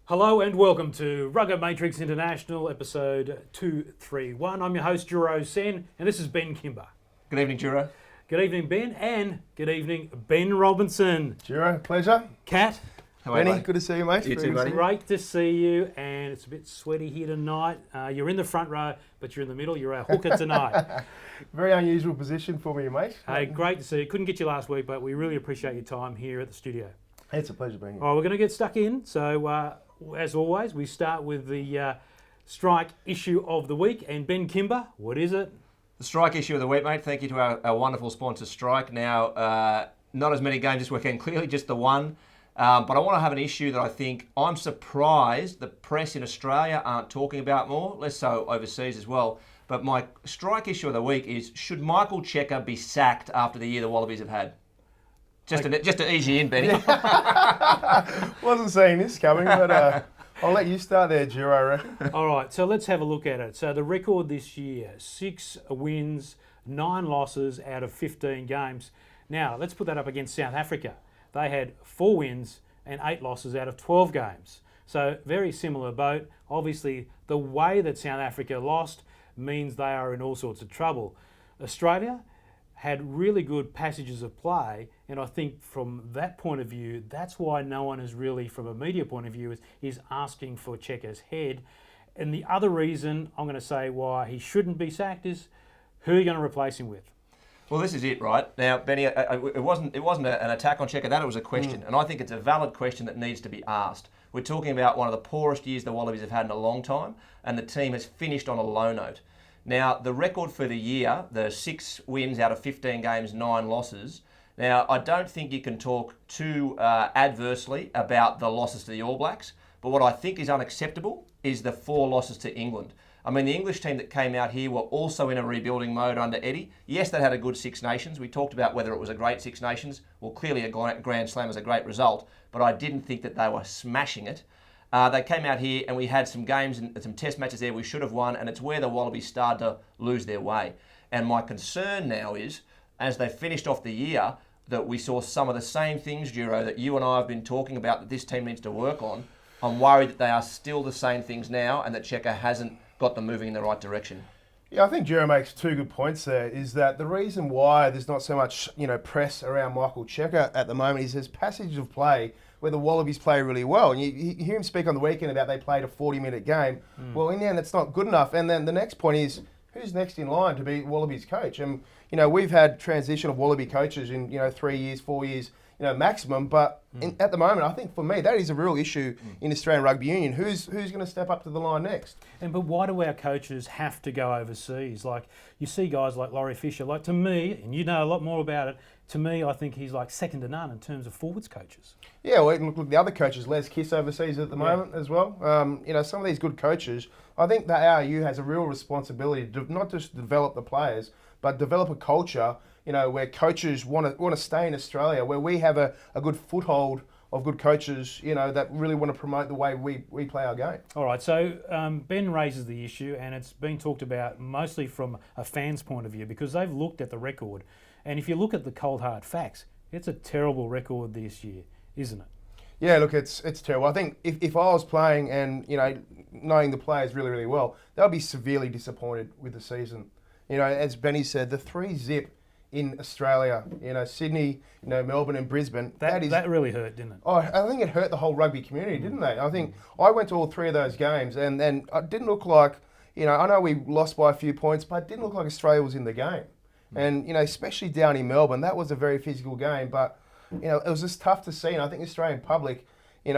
Hello and welcome to RuggaMatrix International, episode 231. I'm your host, Juro Sen, and this is Ben Kimber. Good evening, Juro. Good evening, Ben, and good evening, Benn Robinson. Juro, pleasure. Kat, How are you, Benny, mate? good to see you, mate. You too, buddy. great to see you, and it's a bit sweaty here tonight. You're in the front row, but you're in the middle. You're our hooker tonight. Very unusual position for me, mate. Hey, great to see you. Couldn't get you last week, but we really appreciate your time here at the studio. It's a pleasure being here. All right, we're going to get stuck in. So, as always, we start with the strike issue of the week. And Ben Kimber, what is it? The strike issue of the week, mate. Thank you to our wonderful sponsor, Strike. Now, not as many games this weekend, clearly just the one. But I want to have an issue that I think I'm surprised the press in Australia aren't talking about more, less so overseas as well. But my strike issue of the week is, should Michael Cheika be sacked after the year the Wallabies have had? Just to ease you in, Benny. Wasn't seeing this coming, but I'll let you start there, Juro, I reckon. All right, so let's have a look at it. So the record this year, 6 wins, 9 losses out of 15 games. Now, let's put that up against South Africa. They had 4 wins and 8 losses out of 12 games. So very similar boat. Obviously, the way that South Africa lost means they are in all sorts of trouble. Australia had really good passages of play, and I think from that point of view, that's why no one is really, from a media point of view, is asking for Cheika's head. And the other reason I'm going to say why he shouldn't be sacked is, who are you going to replace him with? Well, this is it, right? Now, Benny, it wasn't an attack on Cheika, that it was a question. And I think it's a valid question that needs to be asked. We're talking about one of the poorest years the Wallabies have had in a long time, and the team has finished on a low note. Now, the record for the year, the 6 wins out of 15 games, 9 losses. Now, I don't think you can talk too adversely about the losses to the All Blacks, but what I think is unacceptable is the 4 losses to England. I mean, the English team that came out here were also in a rebuilding mode under Eddie. Yes, they had a good Six Nations. We talked about whether it was a great Six Nations. Well, clearly a Grand Slam is a great result, but I didn't think that they were smashing it. They came out here and we had some games and some test matches there we should have won, and it's where the Wallabies started to lose their way. And my concern now is, as they finished off the year, that we saw some of the same things, Juro, that you and I have been talking about that this team needs to work on. I'm worried that they are still the same things now and that Cheika hasn't got them moving in the right direction. Yeah, I think Juro makes 2 good points there, is that the reason why there's not so much, press around Michael Cheika at the moment is his passage of play where the Wallabies play really well. And you hear him speak on the weekend about they played a 40-minute game. Well, in the end, that's not good enough. And then the next point is, who's next in line to be Wallabies coach? And, we've had transition of Wallaby coaches in, 3 years, 4 years, maximum. But at the moment, I think for me, that is a real issue in Australian Rugby Union. Who's going to step up to the line next? But why do our coaches have to go overseas? Like, you see guys like Laurie Fisher, like, to me, and you know a lot more about it, to me, I think he's like second to none in terms of forwards coaches. Yeah, well, look, the other coaches, Les Kiss overseas at the moment as well. Some of these good coaches, I think the ARU has a real responsibility to not just develop the players, but develop a culture, where coaches want to stay in Australia, where we have a good foothold of good coaches, that really want to promote the way we play our game. All right, so Ben raises the issue, and it's been talked about mostly from a fan's point of view because they've looked at the record. And if you look at the cold hard facts, it's a terrible record this year, isn't it? Yeah, look, it's terrible. I think if I was playing and, knowing the players really, really well, they'll be severely disappointed with the season. As Benny said, the 3-0 in Australia, Sydney, Melbourne and Brisbane. That really hurt, didn't it? Oh, I think it hurt the whole rugby community, didn't they? I think I went to all 3 of those games and it didn't look like, I know we lost by a few points, but it didn't look like Australia was in the game. And, especially down in Melbourne, that was a very physical game, but, it was just tough to see. And I think the Australian public, when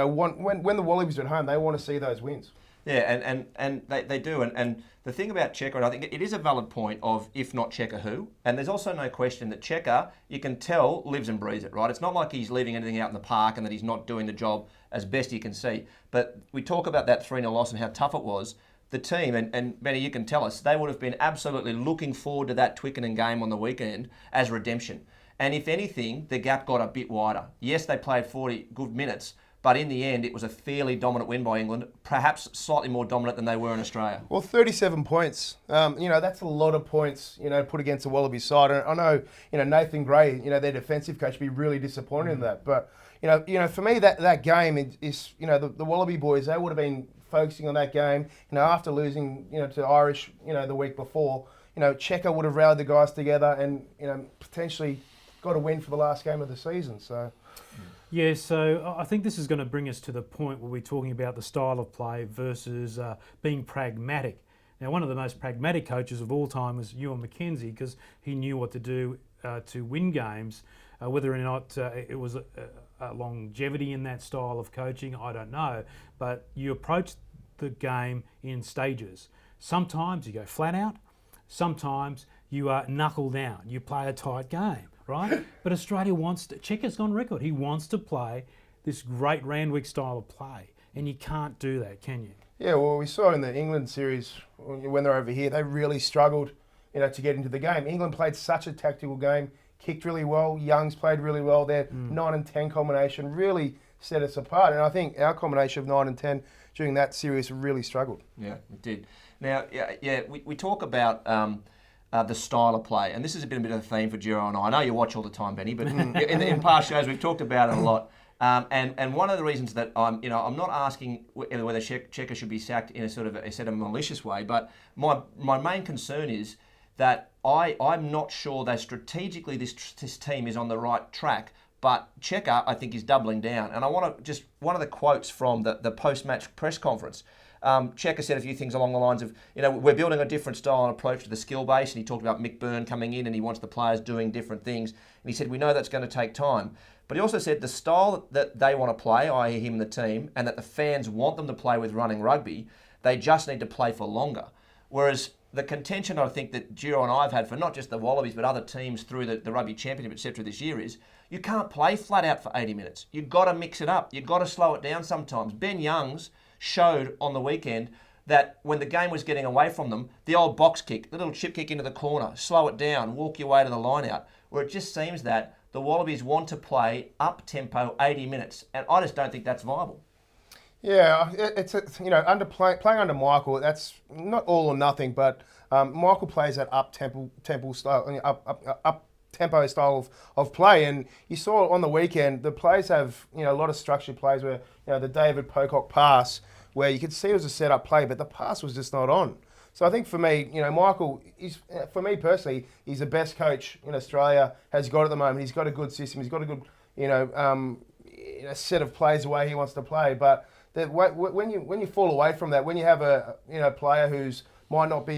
the Wallabies are at home, they want to see those wins. Yeah, and they do. And the thing about Cheika, and I think it is a valid point of if not Cheika, who? And there's also no question that Cheika, you can tell, lives and breathes it, right? It's not like he's leaving anything out in the park and that he's not doing the job as best he can see. But we talk about that 3-0 loss and how tough it was. The team, and Benny, you can tell us, they would have been absolutely looking forward to that Twickenham game on the weekend as redemption. And if anything, the gap got a bit wider. Yes, they played 40 good minutes, but in the end, it was a fairly dominant win by England, perhaps slightly more dominant than they were in Australia. Well, 37 points. That's a lot of points, put against the Wallabies side. And I know, Nathan Gray, their defensive coach, would be really disappointed in that. But, For me, that game is the Wallaby boys, they would have been focusing on that game. After losing, to Irish, the week before, Cheika would have rallied the guys together and, potentially got a win for the last game of the season. So. Yeah, so I think this is going to bring us to the point where we're talking about the style of play versus being pragmatic. Now, one of the most pragmatic coaches of all time was Ewan McKenzie, because he knew what to do to win games. Whether or not it was a longevity in that style of coaching, I don't know. But you approach the game in stages. Sometimes you go flat out. Sometimes you knuckle down. You play a tight game, right? But Australia wants to, Cheika's on record, he wants to play this great Randwick style of play. And you can't do that, can you? Yeah, well, we saw in the England series, when they're over here, they really struggled, to get into the game. England played such a tactical game, kicked really well, Young's played really well. Their 9 and 10 combination really set us apart. And I think our combination of 9 and 10 during that series really struggled. Yeah, it did. Now, we talk about the style of play, and this has been a bit of a theme for Giro and I. I know you watch all the time, Benny, but in past shows we've talked about it a lot. And one of the reasons that I'm not asking whether Cheika should be sacked in a sort of malicious way, but my main concern is that I'm not sure that strategically this team is on the right track. But Cheika, I think, is doubling down. And I want to just, one of the quotes from the post-match press conference, Cheika said a few things along the lines of, we're building a different style and approach to the skill base. And he talked about Mick Byrne coming in and he wants the players doing different things. And he said, we know that's going to take time. But he also said the style that they want to play, i.e. him and the team, and that the fans want them to play with running rugby, they just need to play for longer. Whereas the contention I think that Giro and I have had for not just the Wallabies but other teams through the Rugby Championship, etc. this year is you can't play flat out for 80 minutes. You've got to mix it up. You've got to slow it down sometimes. Ben Youngs showed on the weekend that when the game was getting away from them, the old box kick, the little chip kick into the corner, slow it down, walk your way to the line out, where it just seems that the Wallabies want to play up-tempo 80 minutes, and I just don't think that's viable. Yeah, playing under Michael, that's not all or nothing, but Michael plays that up-tempo style, up-tempo style of play, and you saw on the weekend the plays have a lot of structured plays where the David Pocock pass, where you could see it was a set-up play, but the pass was just not on. So I think for me, Michael, for me personally, he's the best coach in Australia has got at the moment. He's got a good system. He's got a good, set of plays the way he wants to play. But when you fall away from that, when you have a player who's might not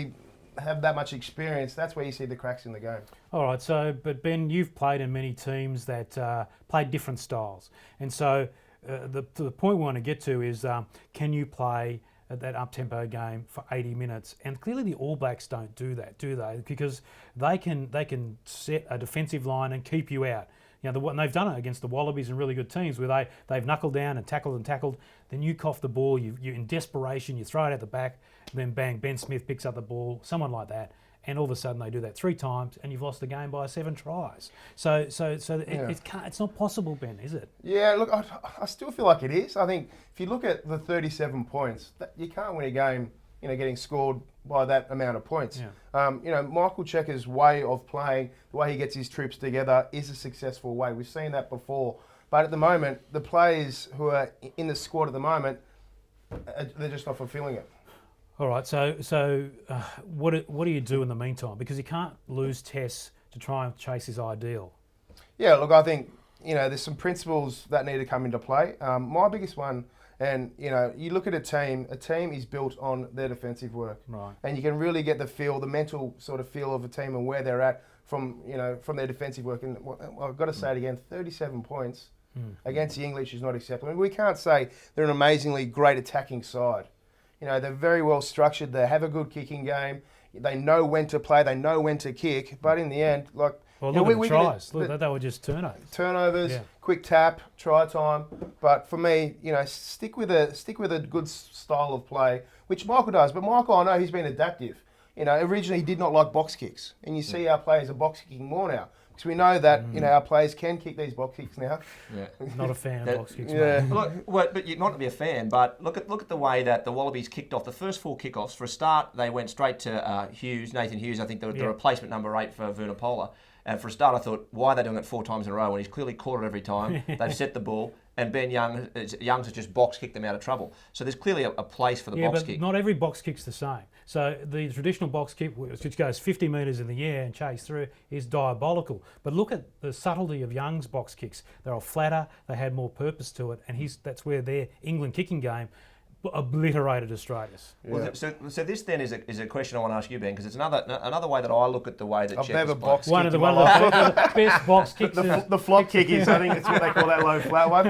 have that much experience, that's where you see the cracks in the game. All right. So, but Ben, you've played in many teams that played different styles, and so the point we want to get to is can you play that up-tempo game for 80 minutes? And clearly the All Blacks don't do that, do they? Because they can set a defensive line and keep you out. And they've done it against the Wallabies and really good teams where they've knuckled down and tackled. Then you cough the ball, you're in desperation, you throw it out the back, and then bang, Ben Smith picks up the ball, someone like that. And all of a sudden they do that 3 times, and you've lost the game by 7 tries. So it's not possible, Ben, is it? Yeah, look, I still feel like it is. I think if you look at the 37 points, you can't win a game, getting scored by that amount of points. Yeah. Michael Cheika's way of playing, the way he gets his troops together, is a successful way. We've seen that before. But at the moment, the players who are in the squad at the moment, they're just not fulfilling it. All right, so what do you do in the meantime? Because he can't lose tests to try and chase his ideal. Yeah, look, I think, there's some principles that need to come into play. My biggest one, and, you look at a team is built on their defensive work. Right. And you can really get the mental sort of feel of a team and where they're at from their defensive work. And I've got to say it again, 37 points against the English is not acceptable. I mean, we can't say they're an amazingly great attacking side. They're very well structured. They have a good kicking game. They know when to play. They know when to kick. But in the end, look at the tries. They were just turnovers. Turnovers, yeah. Quick tap, try time. But for me, stick with a good style of play, which Michael does. But Michael, I know he's been adaptive. Originally he did not like box kicks, and you see our players are box kicking more now. Because we know that our players can kick these box kicks now. Yeah. Not a fan of box kicks. Yeah. But you're not to be a fan. But look at the way that the Wallabies kicked off the first 4 kickoffs. For a start, they went straight to Nathan Hughes. I think the replacement number 8 for Vunipola. And for a start, I thought, why are they doing it 4 times in a row when he's clearly caught it every time? They've set the ball, and Youngs has just box kicked them out of trouble. So there's clearly a place for the box kick. Yeah, but not every box kick's the same. So the traditional box kick, which goes 50 metres in the air and chase through, is diabolical. But look at the subtlety of Young's box kicks. They were flatter, they had more purpose to it, and that's where their England kicking game obliterated Australia's. Yeah. Well, so this then is a question I want to ask you, Ben, because it's another way that I look at the way that I've never Cheika's box One of the best box kicks. the flop kick is, I think it's what they call that low flat one.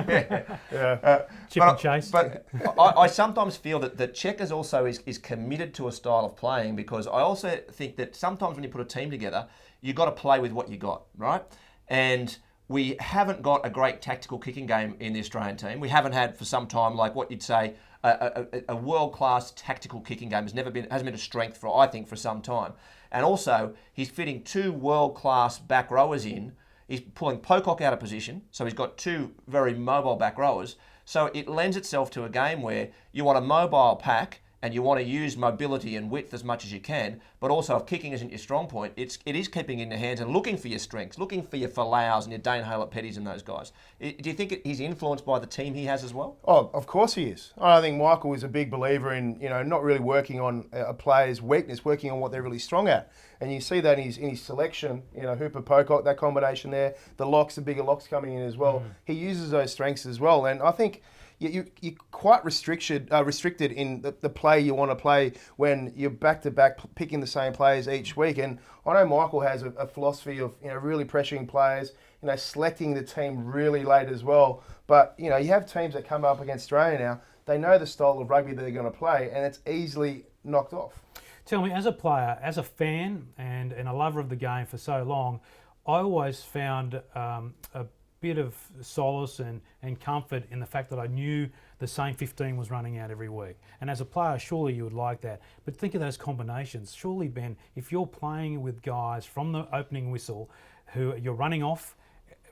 Yeah. Chip and chase. But I sometimes feel that Cheika's also is committed to a style of playing, because I also think that sometimes when you put a team together, you've got to play with what you got, right? And we haven't got a great tactical kicking game in the Australian team. We haven't had for some time, like what you'd say, a world-class tactical kicking game hasn't been a strength I think, for some time. And also, he's fitting 2 world-class back rowers in. He's pulling Pocock out of position, so he's got 2 very mobile back rowers. So it lends itself to a game where you want a mobile pack and you want to use mobility and width as much as you can, but also if kicking isn't your strong point, it is keeping in your hands and looking for your strengths, looking for your Folau's and your Dane Haylett-Petties and those guys. Do you think he's influenced by the team he has as well? Oh, of course he is. I think Michael is a big believer in, not really working on a player's weakness, working on what they're really strong at. And you see that in his selection, Hooper Pocock, that combination there, the bigger locks coming in as well. He uses those strengths as well. And I think you're quite restricted in the play you want to play when you're back-to-back picking the same players each week. And I know Michael has a philosophy of really pressuring players, selecting the team really late as well. But, you have teams that come up against Australia now, they know the style of rugby that they're going to play, and it's easily knocked off. Tell me, as a player, as a fan and a lover of the game for so long, I always found a bit of solace and comfort in the fact that I knew the same 15 was running out every week. And as a player, surely you would like that. But think of those combinations. Surely, Ben, if you're playing with guys from the opening whistle who you're running off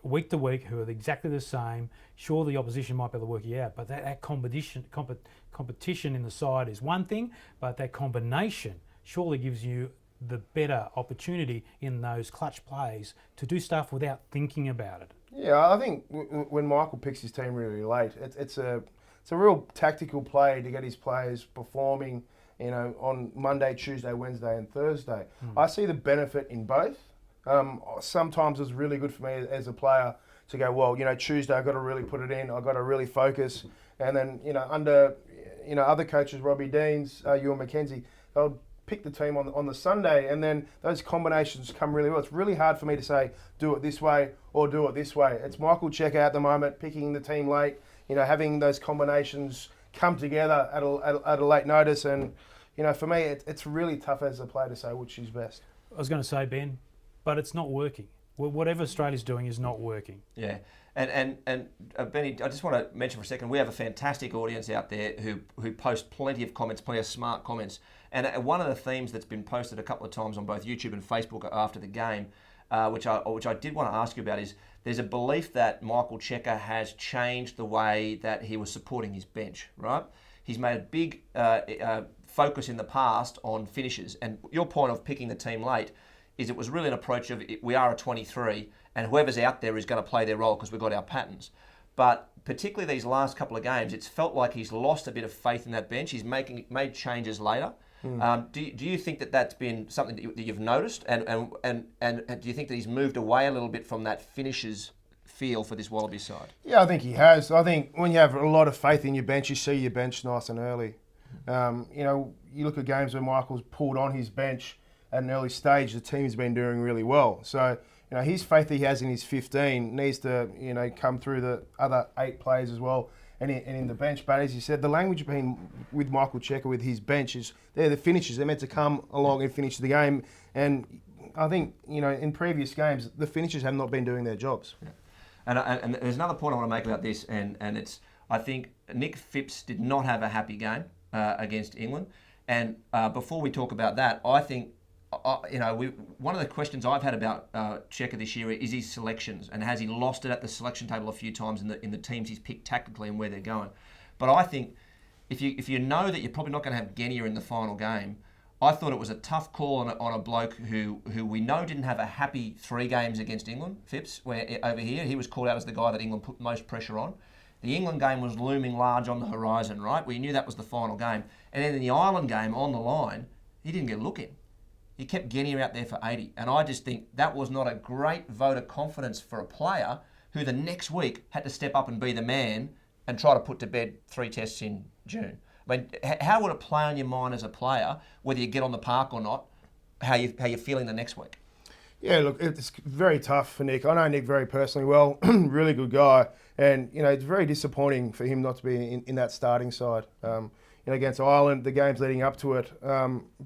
week to week, who are exactly the same, sure the opposition might be able to work you out, but that competition in the side is one thing, but that combination surely gives you the better opportunity in those clutch plays to do stuff without thinking about it. Yeah, I think when Michael picks his team really late, it's a real tactical play to get his players performing, on Monday, Tuesday, Wednesday, and Thursday. I see the benefit in both. Sometimes it's really good for me as a player to go, well, Tuesday I've got to really put it in. I've got to really focus. And then, under, other coaches, Robbie Deans, Ewan McKenzie, they'll pick the team on the Sunday, and then those combinations come really well. It's really hard for me to say, do it this way or do it this way. It's Michael Cheika at the moment, picking the team late, having those combinations come together at a late notice. And, for me, it's really tough as a player to say which is best. I was going to say, Ben, but it's not working. Whatever Australia's doing is not working. Yeah. And Benny, I just want to mention for a second, we have a fantastic audience out there who post plenty of comments, plenty of smart comments. And one of the themes that's been posted a couple of times on both YouTube and Facebook after the game, which I did want to ask you about, is there's a belief that Michael Cheika has changed the way that he was supporting his bench, right? He's made a big focus in the past on finishes. And your point of picking the team late is it was really an approach of we are a 23 and whoever's out there is going to play their role because we've got our patterns. But particularly these last couple of games, it's felt like he's lost a bit of faith in that bench. He's made changes later. Do you think that that's been something that you've noticed? And do you think that he's moved away a little bit from that finishers feel for this Wallabies side? Yeah, I think he has. I think when you have a lot of faith in your bench, you see your bench nice and early. You look at games where Michael's pulled on his bench at an early stage, the team's been doing really well. So, his faith that he has in his 15 needs to, come through the other 8 players as well and in the bench. But as you said, the language with Michael Cheika with his bench is they're the finishers. They're meant to come along and finish the game. And I think, in previous games, the finishers have not been doing their jobs. Yeah. And there's another point I want to make about this, and it's, I think Nick Phipps did not have a happy game against England. And before we talk about that, I think, one of the questions I've had about Cheika this year is his selections, and has he lost it at the selection table a few times in the teams he's picked tactically and where they're going. But I think if you know that you're probably not going to have Genia in the final game, I thought it was a tough call on a bloke who we know didn't have a happy 3 games against England, Phipps, where over here he was called out as the guy that England put most pressure on. The England game was looming large on the horizon, right? We knew that was the final game. And then in the Ireland game on the line, he didn't get a look in. He kept Guinea out there for 80. And I just think that was not a great vote of confidence for a player who the next week had to step up and be the man and try to put to bed 3 tests in June. I mean, how would it play on your mind as a player, whether you get on the park or not, how you're feeling the next week? Yeah, look, it's very tough for Nick. I know Nick very personally well, really good guy. And, it's very disappointing for him not to be in that starting side. Against Ireland, the games leading up to it.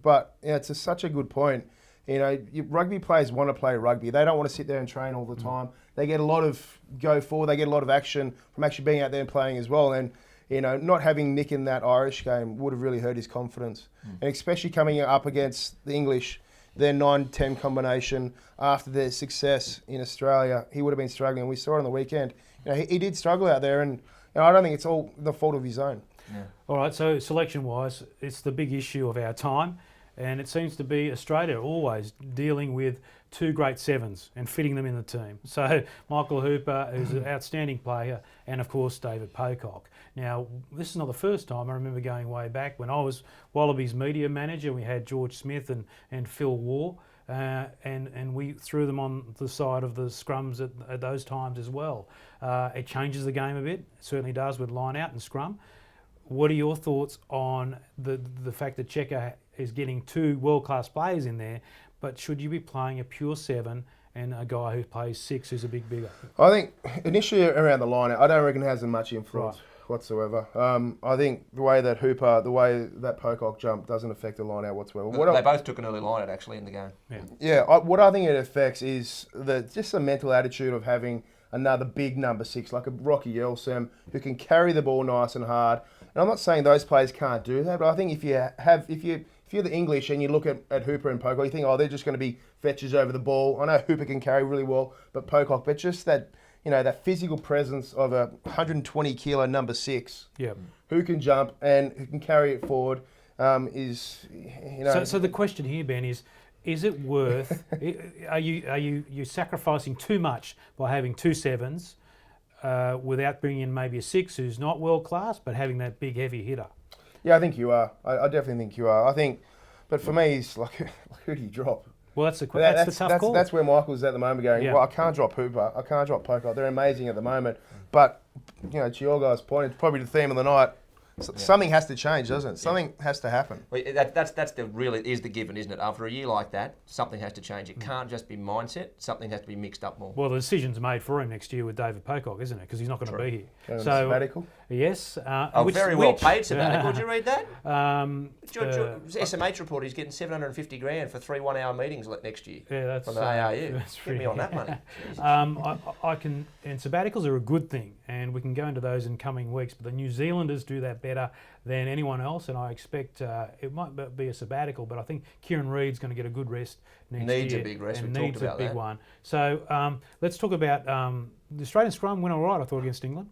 But it's such a good point. Rugby players want to play rugby. They don't want to sit there and train all the time. They get a lot of go forward. They get a lot of action from actually being out there and playing as well. And, not having Nick in that Irish game would have really hurt his confidence. And especially coming up against the English, their 9-10 combination after their success in Australia, he would have been struggling. We saw it on the weekend. He did struggle out there, and I don't think it's all the fault of his own. Yeah. All right, so selection-wise, it's the big issue of our time, and it seems to be Australia always dealing with 2 great sevens and fitting them in the team. So Michael Hooper is an outstanding player, and of course David Pocock. Now, this is not the first time. I remember going way back when I was Wallabies media manager. We had George Smith and Phil Waugh, and we threw them on the side of the scrums at those times as well. It changes the game a bit. It certainly does with line out and scrum. What are your thoughts on the fact that Cheika is getting 2 world-class players in there, but should you be playing a pure 7 and a guy who plays 6 who's a big bigger? I think initially around the line, I don't reckon it has much influence whatsoever. I think the way that Pocock jumped doesn't affect the line out whatsoever. They both took an early line out actually in the game. What I think it affects is just the mental attitude of having another big number 6 like a Rocky Yelsem who can carry the ball nice and hard. And I'm not saying those players can't do that, but I think if you're the English and you look at Hooper and Pocock, you think, they're just going to be fetchers over the ball. I know Hooper can carry really well, but Pocock, but just that, that physical presence of a 120 kilo number 6, who can jump and who can carry it forward, is. So the question here, Ben, is it worth? Are you sacrificing too much by having 2 sevens? Without bringing in maybe a 6 who's not world class, but having that big heavy hitter? Yeah, I think you are. I definitely think you are. I think, but for me, it's like, who do you drop? Well, that's the tough call. That's where Michael's at the moment going, well, I can't drop Hooper. I can't drop Pocock. They're amazing at the moment. But, to your guys' point, it's probably the theme of the night. Something has to change, doesn't it? Something has to happen. Well, that's is the given, isn't it? After a year like that, something has to change. It can't just be mindset. Something has to be mixed up more. Well, the decision's made for him next year with David Pocock, isn't it? Because he's not going to be here. So sabbatical. Yes. Very well paid sabbatical. Did you read that? SMH report. He's getting $750,000 for 3 1-hour meetings next year. Yeah, that's from the ARU. Get me on that money. I can, and sabbaticals are a good thing, and we can go into those in coming weeks. But the New Zealanders do that better than anyone else, and I expect it might be a sabbatical, but I think Kieran Reid's going to get a good rest next year. Needs a big rest. And we needs talked about a big that. one. So let's talk about the Australian scrum went all right, I thought, against England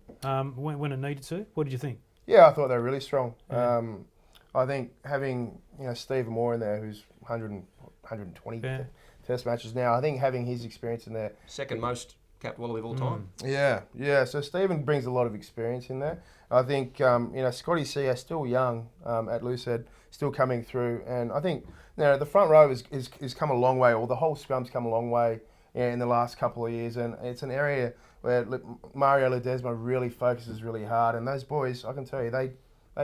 when it needed to. What did you think? Yeah, I thought they were really strong. I think having Stephen Moore in there, who's 120 test matches now, I think having his experience in there. Second most capped Wallaby of all time. Yeah. So Stephen brings a lot of experience in there. I think Scotty C still young at Loosehead, still coming through, and I think the front row is come a long way, or the whole scrum's come a long way in the last couple of years, and it's an area where Mario Ledesma really focuses really hard, and those boys, I can tell you, they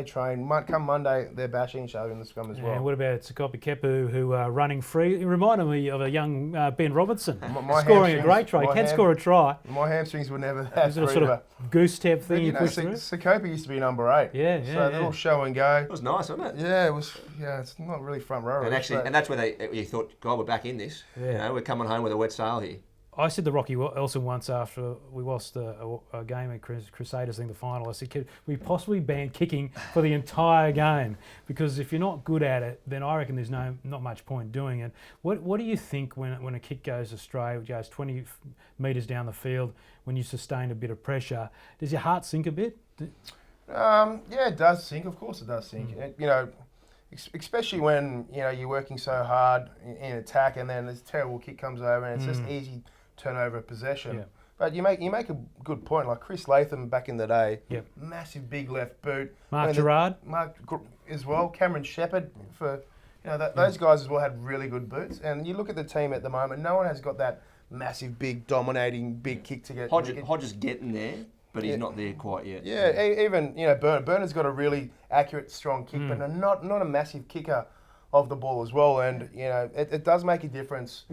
train. Come Monday, they're bashing each other in the scrum as well. And what about Tsukopi Kepu, who are running free? It reminded me of a young Benn Robinson, scoring a great try. He can score a try. My hamstrings were never that Is it a sort of goose step thing you push through? Tsukopi used to be number 8. Yeah. So a little show and go. It was nice, wasn't it? Yeah, it was. Yeah, it's not really front row. And actually, and that's where you thought, God, we're back in this. Yeah. We're coming home with a wet sail here. I said to Rocky Elson once after we lost a game at Crusaders, I think the final, I said, "Can we possibly ban kicking for the entire game? Because if you're not good at it, then I reckon there's not much point doing it." What do you think when a kick goes astray, it goes 20 metres down the field, when you sustain a bit of pressure? Does your heart sink a bit? Yeah, it does sink. Of course it does sink. especially when you're working so hard in attack, and then this terrible kick comes over, and it's just easy turnover of possession. Yeah. But you make a good point. Like Chris Latham back in the day, Yep. massive big left boot. Mark Gerrard. Mark as well. Cameron Shepherd for those guys as well had really good boots. And you look at the team at the moment, no one has got that massive, big, dominating, big kick to get. Hodges getting there, but he's not there quite yet. Yeah, even Burner's got a really accurate, strong kick, but not a massive kicker of the ball as well. And it does make a difference.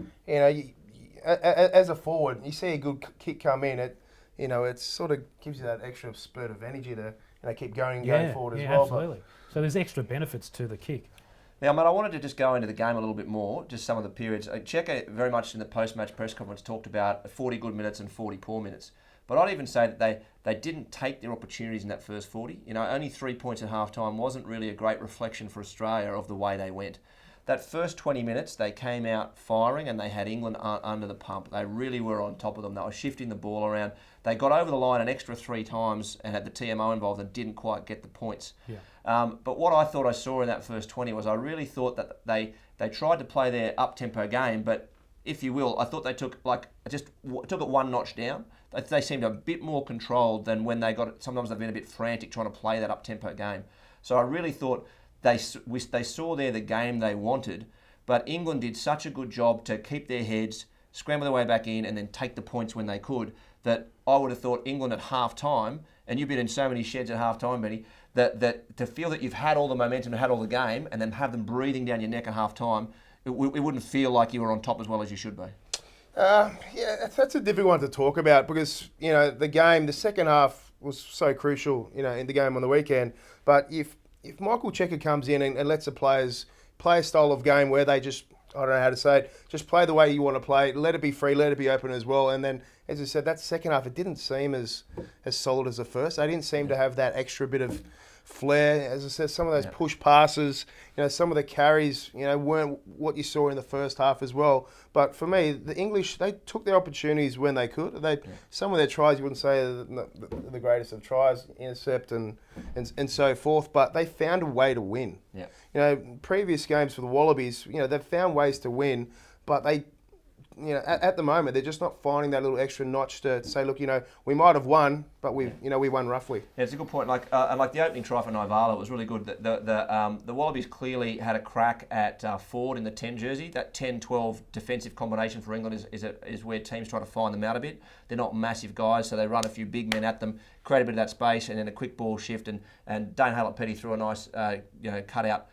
As a forward, you see a good kick come in, it sort of gives you that extra spurt of energy to keep going forward as well. Absolutely. So there's extra benefits to the kick. Now, mate, I wanted to just go into the game a little bit more, just some of the periods. Cheika very much in the post-match press conference talked about 40 good minutes and 40 poor minutes. But I'd even say that they didn't take their opportunities in that first 40. Only 3 points at half-time wasn't really a great reflection for Australia of the way they went. That first 20 minutes, they came out firing and they had England under the pump. They really were on top of them. They were shifting the ball around. They got over the line an extra 3 times and had the TMO involved and didn't quite get the points. Yeah. But what I thought I saw in that first 20 was I really thought that they tried to play their up-tempo game, but if you will, I thought they took it one notch down. They seemed a bit more controlled than when they got it. Sometimes they've been a bit frantic trying to play that up-tempo game. So I really thought they saw there the game they wanted, but England did such a good job to keep their heads, scramble their way back in, and then take the points when they could, that I would have thought England at half-time, and you've been in so many sheds at half-time, Benny, that to feel that you've had all the momentum and had all the game, and then have them breathing down your neck at half-time, it wouldn't feel like you were on top as well as you should be. That's a difficult one to talk about because, the second half was so crucial, in the game on the weekend. But if Michael Cheika comes in and lets the players play a style of game where they just, I don't know how to say it, just play the way you want to play, let it be free, let it be open as well. And then, as I said, that second half, it didn't seem as solid as the first. They didn't seem to have that extra bit of flair. As I said, some of those push passes, some of the carries, weren't what you saw in the first half as well. But for me, the English, they took their opportunities when they could. Some of their tries, you wouldn't say are the greatest of tries, intercept and so forth, but they found a way to win. Yeah. Previous games for the Wallabies, they've found ways to win, but they, at the moment, they're just not finding that little extra notch to say, look, we might have won, but we won roughly. Yeah, it's a good point. Like the opening try for Naivala was really good. The Wallabies clearly had a crack at Ford in the 10 jersey. That 10-12 defensive combination for England is where teams try to find them out a bit. They're not massive guys, so they run a few big men at them, create a bit of that space, and then a quick ball shift. And Dane Hallett-Petty threw a nice cutout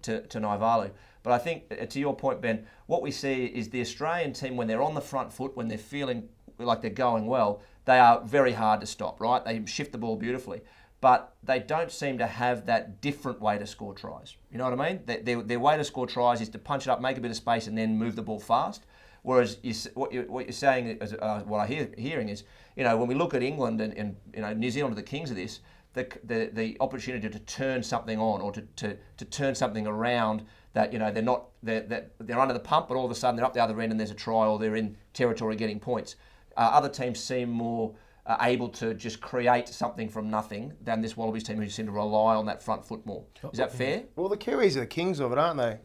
to Naivalu. But I think, to your point, Ben, what we see is the Australian team, when they're on the front foot, when they're feeling like they're going well, they are very hard to stop, right? They shift the ball beautifully. But they don't seem to have that different way to score tries. You know what I mean? Their way to score tries is to punch it up, make a bit of space, and then move the ball fast. Whereas what you're saying, is, what I'm hearing is, when we look at England and New Zealand are the kings of this, the opportunity to turn something on or to turn something around, that they're under the pump, but all of a sudden they're up the other end and there's a try, or they're in territory getting points. Other teams seem more able to just create something from nothing than this Wallabies team, who seem to rely on that front foot more. Is that fair? Well, the Kiwis are the kings of it, aren't they?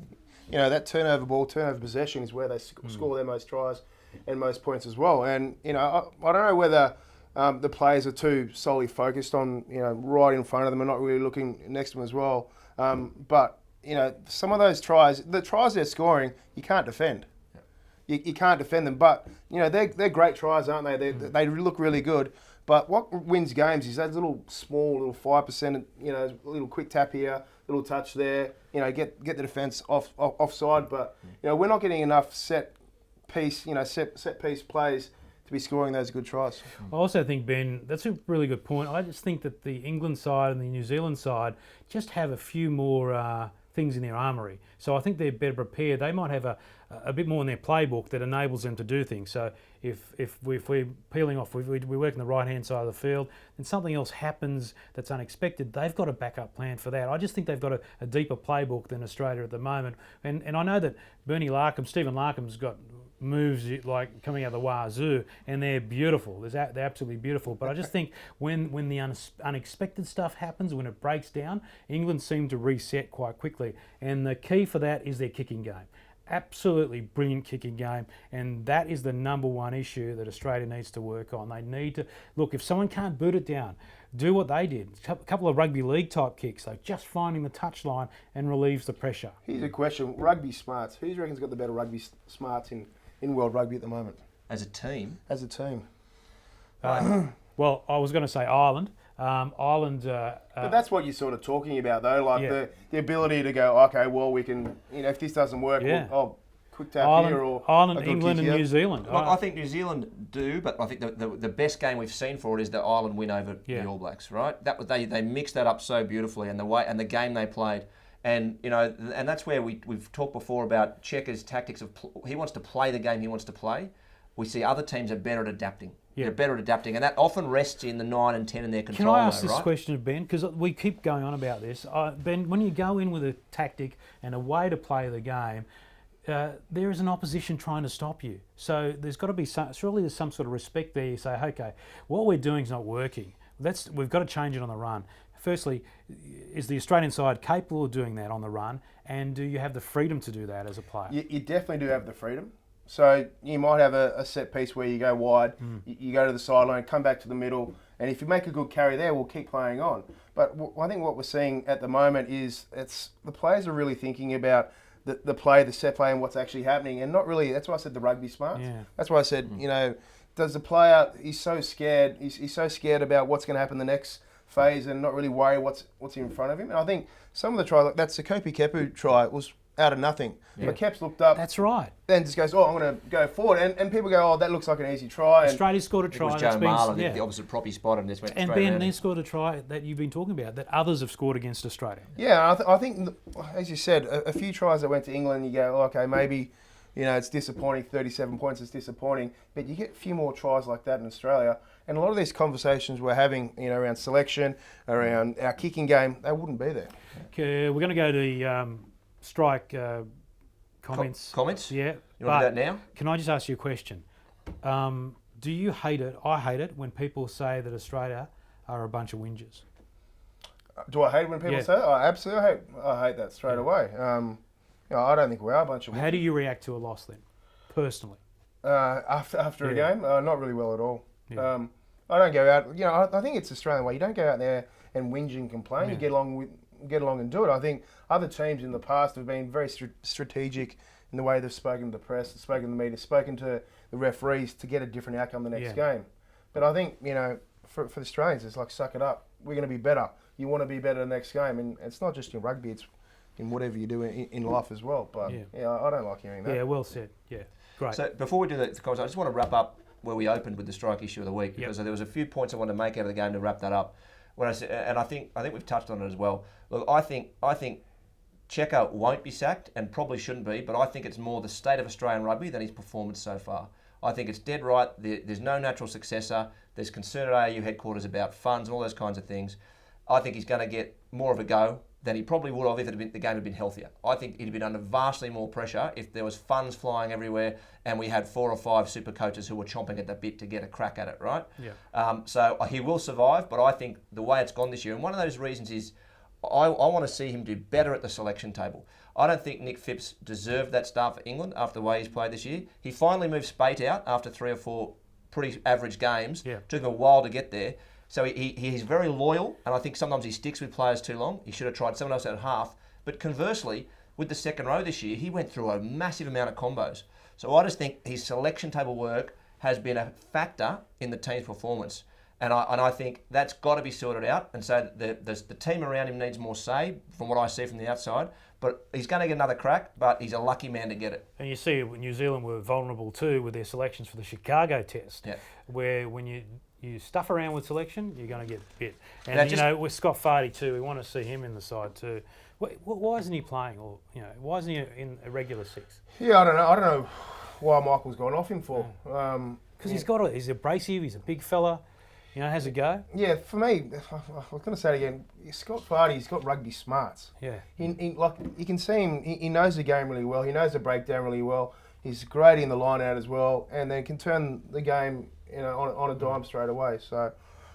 That turnover possession is where they score their most tries and most points as well. And I don't know whether the players are too solely focused on right in front of them and not really looking next to them as well. But some of those tries, the tries they're scoring, you can't defend. You can't defend them, but they're great tries, aren't they? They look really good. But what wins games is that little 5%, little quick tap here, little touch there. Get the defence offside. But we're not getting enough set piece plays to be scoring those good tries. I also think, Ben, that's a really good point. I just think that the England side and the New Zealand side just have a few more things in their armoury. So I think they're better prepared. They might have a bit more in their playbook that enables them to do things. So if we're peeling off, we work on the right-hand side of the field, and something else happens that's unexpected, they've got a backup plan for that. I just think they've got a deeper playbook than Australia at the moment. And I know that Stephen Larkham's got moves like coming out of the wazoo, and they're beautiful. They're absolutely beautiful. But I just think when the unexpected stuff happens, when it breaks down, England seem to reset quite quickly. And the key for that is their kicking game. Absolutely brilliant kicking game, and that is the number one issue that Australia needs to work on. They need to look, if someone can't boot it down, do what they did. A couple of rugby league type kicks, so just finding the touchline and relieves the pressure. Here's a question: rugby smarts. Who do you reckon's got the better rugby smarts in world rugby at the moment? As a team? As a team. Well, I was going to say Ireland. Ireland. But that's what you're sort of talking about, though, like the ability to go, okay, well, we can, if this doesn't work, quick tap Ireland, here or Ireland, England, and New Zealand. Look, I think New Zealand do, but I think the best game we've seen for it is the Ireland win over the All Blacks, right? That was they mixed that up so beautifully, and the game they played. And and that's where we've talked before about Cheika's tactics of he wants to play the game he wants to play. We see other teams are better at adapting. Yeah. They're better at adapting, and that often rests in the 9 and 10 in their control. Can I ask this question of Ben? Because we keep going on about this. Ben, when you go in with a tactic and a way to play the game, there is an opposition trying to stop you. So there's got to be surely there's some sort of respect there. You say, okay, what we're doing is not working. We've got to change it on the run. Firstly, is the Australian side capable of doing that on the run, and do you have the freedom to do that as a player? You definitely do have the freedom. So you might have a set piece where you go wide, you go to the sideline, come back to the middle, and if you make a good carry there, we'll keep playing on. But I think what we're seeing at the moment is the players are really thinking about the play, the set play, and what's actually happening, and not really. That's why I said the rugby smarts. Yeah. That's why I said does the player? He's so scared. He's so scared about what's going to happen the next phase, and not really worry what's in front of him. And I think some of the try, like that Sekope Kepu try, was out of nothing. Yeah. But Keps looked up. That's right. Then just goes, I'm going to go forward. And people go, that looks like an easy try. Australia scored a try. It was Joe Marler, the opposite prop he spotted, and just went straight around. And Ben, they scored a try that you've been talking about, that others have scored against Australia. Yeah, I think, as you said, a few tries that went to England, you go, okay, maybe, it's disappointing, 37 points is disappointing, but you get a few more tries like that in Australia. And a lot of these conversations we're having, around selection, around our kicking game, they wouldn't be there. Okay, we're going to go to strike comments. Comments? Yeah. You want to do that now? Can I just ask you a question? Do you hate it? I hate it when people say that Australia are a bunch of whingers. Do I hate it when people say that? I absolutely hate that straight away. I don't think we are a bunch of whingers. How do you react to a loss then, personally? After a game? Not really well at all. Yeah. I don't go out. I think it's the Australian way. You don't go out there and whinge and complain. Yeah. You get along and do it. I think other teams in the past have been very strategic in the way they've spoken to the press, spoken to the media, spoken to the referees to get a different outcome the next game. But I think, for the Australians, it's like, suck it up. We're going to be better. You want to be better the next game. And it's not just in rugby, it's in whatever you do in life as well. But, I don't like hearing that. Yeah, well said. Yeah, great. So before we do the comments, I just want to wrap up where we opened with the strike issue of the week, because there was a few points I wanted to make out of the game to wrap that up. When I said, and I think we've touched on it as well. Look, I think Cheika won't be sacked and probably shouldn't be, but I think it's more the state of Australian rugby than his performance so far. I think it's dead right. There's no natural successor. There's concern at AU headquarters about funds and all those kinds of things. I think he's going to get more of a go than he probably would have if the game had been healthier. I think he'd have been under vastly more pressure if there was funds flying everywhere and we had 4 or 5 super coaches who were chomping at the bit to get a crack at it, right? Yeah. So he will survive, but I think the way it's gone this year, and one of those reasons is I want to see him do better at the selection table. I don't think Nick Phipps deserved that start for England after the way he's played this year. He finally moved Spate out after 3 or 4 pretty average games. Yeah. Took him a while to get there. So he's very loyal, and I think sometimes he sticks with players too long. He should have tried someone else at half. But conversely, with the second row this year, he went through a massive amount of combos. So I just think his selection table work has been a factor in the team's performance. And I think that's got to be sorted out. And so the team around him needs more say, from what I see from the outside. But he's going to get another crack, but he's a lucky man to get it. And you see New Zealand were vulnerable too with their selections for the Chicago test, where when you stuff around with selection, you're going to get bit. And with Scott Fardy too, we want to see him in the side too. Why isn't he playing? Or why isn't he in a regular 6? Yeah, I don't know why Michael's gone off him for. Because he's abrasive. He's a big fella. Has a go. Yeah, for me, I was going to say it again. Scott Fardy's got rugby smarts. Yeah. You can see him. He knows the game really well. He knows the breakdown really well. He's great in the line out as well, and then can turn the game on a dime straight away. So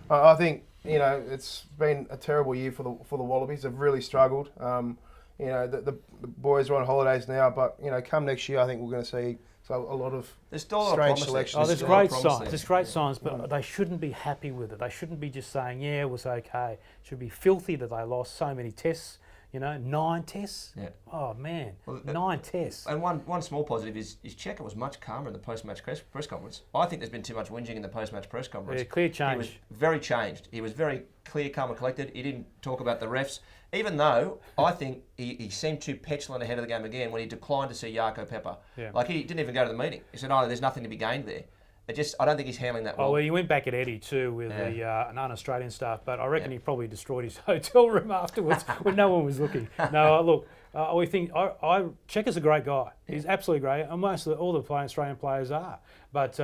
I think it's been a terrible year for the Wallabies. They've really struggled. The boys are on holidays now, but come next year, I think we're going to see a lot of strange selections. There's great signs. There's great signs, but they shouldn't be happy with it. They shouldn't be just saying, "Yeah, it was okay." It should be filthy that they lost so many tests. 9 tests. Yeah. Oh man, 9 tests. And one small positive is Cheika was much calmer in the post-match press conference. I think there's been too much whinging in the post-match press conference. Yeah, clear change. He was very changed. He was very clear, calm and collected. He didn't talk about the refs, even though I think he seemed too petulant ahead of the game again when he declined to see Yarko Pepper. Yeah. Like he didn't even go to the meeting. He said, "Oh, there's nothing to be gained there." I don't think he's handling that well. Oh, well, he went back at Eddie too with the non-Australian staff, but I reckon he probably destroyed his hotel room afterwards when no one was looking. No, look, we think Cheika's a great guy. He's absolutely great, and all the Australian players are. But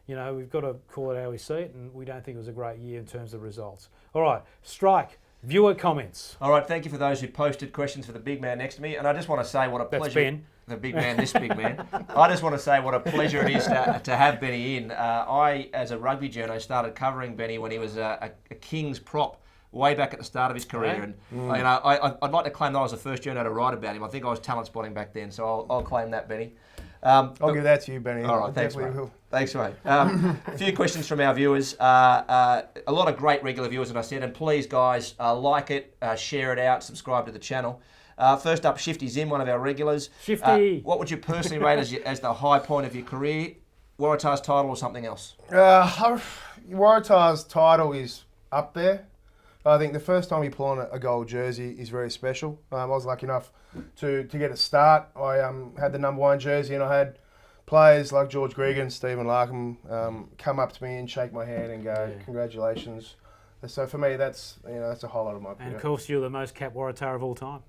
we've got to call it how we see it, and we don't think it was a great year in terms of results. All right, Strike. Viewer comments. All right, thank you for those who posted questions for the big man next to me, and I just want to say what a pleasure. That's Ben. The big man, this big man. I just want to say what a pleasure it is to have Benny in. I, as a rugby journo, started covering Benny when he was a King's prop way back at the start of his career. And I'd like to claim that I was the first journo to write about him. I think I was talent spotting back then, so I'll claim that, Benny. I'll give that to you, Benny. All right, thanks, mate. Thanks, mate. A few questions from our viewers. A lot of great regular viewers, as I said, and please, guys, like it, share it out, subscribe to the channel. First up, Shifty Zim, one of our regulars. Shifty. What would you personally rate as the high point of your career? Waratahs title or something else? Waratahs title is up there. I think the first time you pull on a gold jersey is very special. I was lucky enough to get a start. I had the number 1 jersey, and I had players like George Gregan, Stephen Larkham come up to me and shake my hand and go, "Congratulations." So for me, that's a highlight of my career. And of course, you're the most capped Waratah of all time.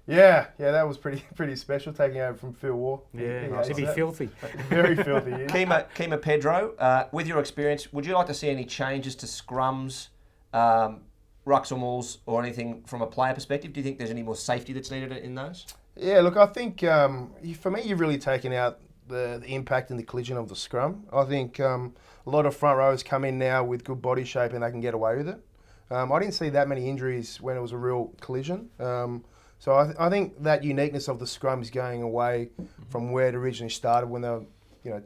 Yeah, that was pretty special, taking over from Phil War. Yeah, to be filthy. Very filthy. Yeah. Kima Pedro, with your experience, would you like to see any changes to scrums, rucks or mauls, or anything from a player perspective? Do you think there's any more safety that's needed in those? Yeah, look, I think for me, you've really taken out the impact and the collision of the scrum. I think a lot of front rowers come in now with good body shape and they can get away with it. I didn't see that many injuries when it was a real collision. So I think that uniqueness of the scrum is going away from where it originally started when they were,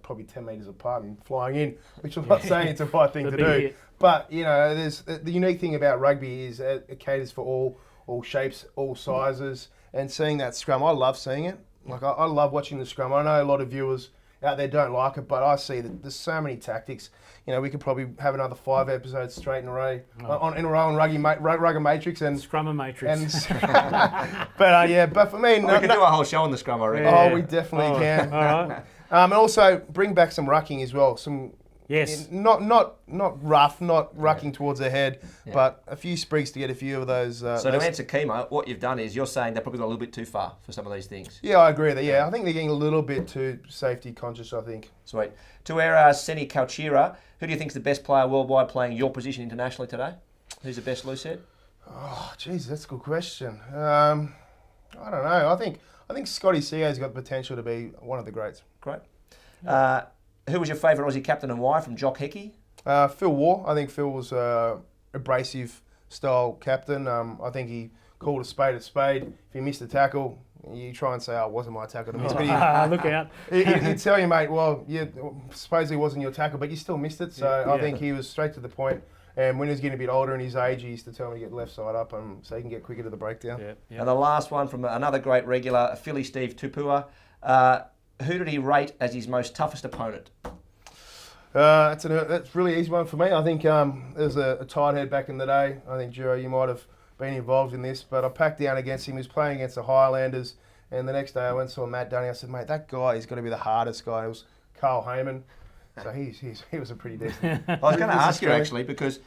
probably 10 metres apart and flying in, which I'm not saying it's the right thing to do. Hit. But, there's the unique thing about rugby is it caters for all shapes, all sizes, and seeing that scrum, I love seeing it. Like, I love watching the scrum. I know a lot of viewers out there don't like it, but I see that there's so many tactics. We could probably have another 5 episodes straight in a row on RuggaMatrix and ScrummaMatrix. But for me, we could do a whole show on the scrum, I reckon. Oh, we definitely can. All right. And also bring back some rucking as well. Yes. Not rough, not rucking towards the head, but a few sprigs to get a few of those. So to answer Kimo, what you've done is you're saying they've probably gone a little bit too far for some of these things. Yeah, I agree with that. Yeah, I think they're getting a little bit too safety conscious, I think. Sweet. To our Seni Kauchira, who do you think is the best player worldwide playing your position internationally today? Who's the best loose head? Oh, geez, that's a good question. I don't know. I think Scotty Seo's got the potential to be one of the greats. Great. Who was your favourite Aussie captain and why from Jock Hickey? Phil War. I think Phil was abrasive style captain. I think he called a spade a spade. If he missed a tackle, you try and say, "Oh, it wasn't my tackle to miss." But look out. He'd tell you, mate, well, supposedly it wasn't your tackle, but you still missed it. So I think he was straight to the point. And when he was getting a bit older in his age, he used to tell me to get left side up so he can get quicker to the breakdown. And the last one from another great regular, Philly Steve Tupua. Who did he rate as his most toughest opponent? That's a really easy one for me. I think there's a tight head back in the day. I think, Giro, you might have been involved in this, but I packed down against him. He was playing against the Highlanders, and the next day I went and saw Matt Dunning. I said, "Mate, that guy is going to be the hardest guy." It was Carl Heyman. So he was a pretty decent. I was going to ask you, actually, because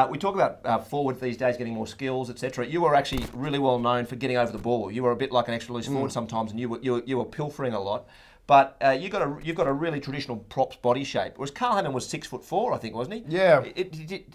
we talk about forwards these days getting more skills, etc. You were actually really well known for getting over the ball. You were a bit like an extra loose forward sometimes, and you were pilfering a lot. But you've got a really traditional props body shape. Whereas Carl Hammond was 6'4", I think, wasn't he? Yeah.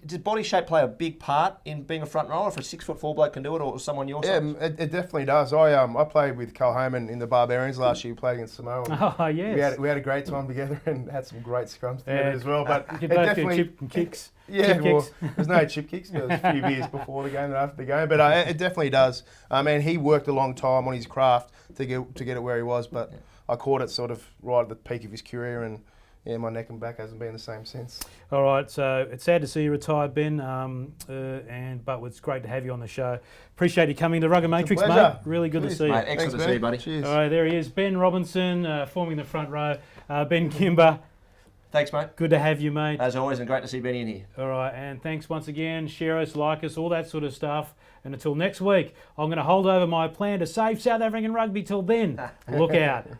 Does body shape play a big part in being a front rower? If a 6'4" bloke can do it, or someone your size? Yeah, it definitely does. I played with Carl Heyman in the Barbarians last year. We played against Samoa. Oh, yes. We had a great time together and had some great scrums together as well. But you could it both definitely do chip and kicks. Yeah, Chip well, kicks. there's no chip kicks. But there's a few beers before the game and after the game. But it definitely does. I mean, he worked a long time on his craft to get it where he was. But I caught it sort of right at the peak of his career, and my neck and back hasn't been the same since. All right, so it's sad to see you retired, Ben, but it's great to have you on the show. Appreciate you coming to RuggaMatrix, mate. Really good to see you. Mate, excellent to see you, buddy. Cheers. All right, there he is, Benn Robinson, forming the front row. Ben Kimber, Thanks, mate. good to have you, mate. As always, and great to see Benny in here. All right, and thanks once again. Share us, like us, all that sort of stuff. And until next week, I'm going to hold over my plan to save South African rugby. Till then, look out.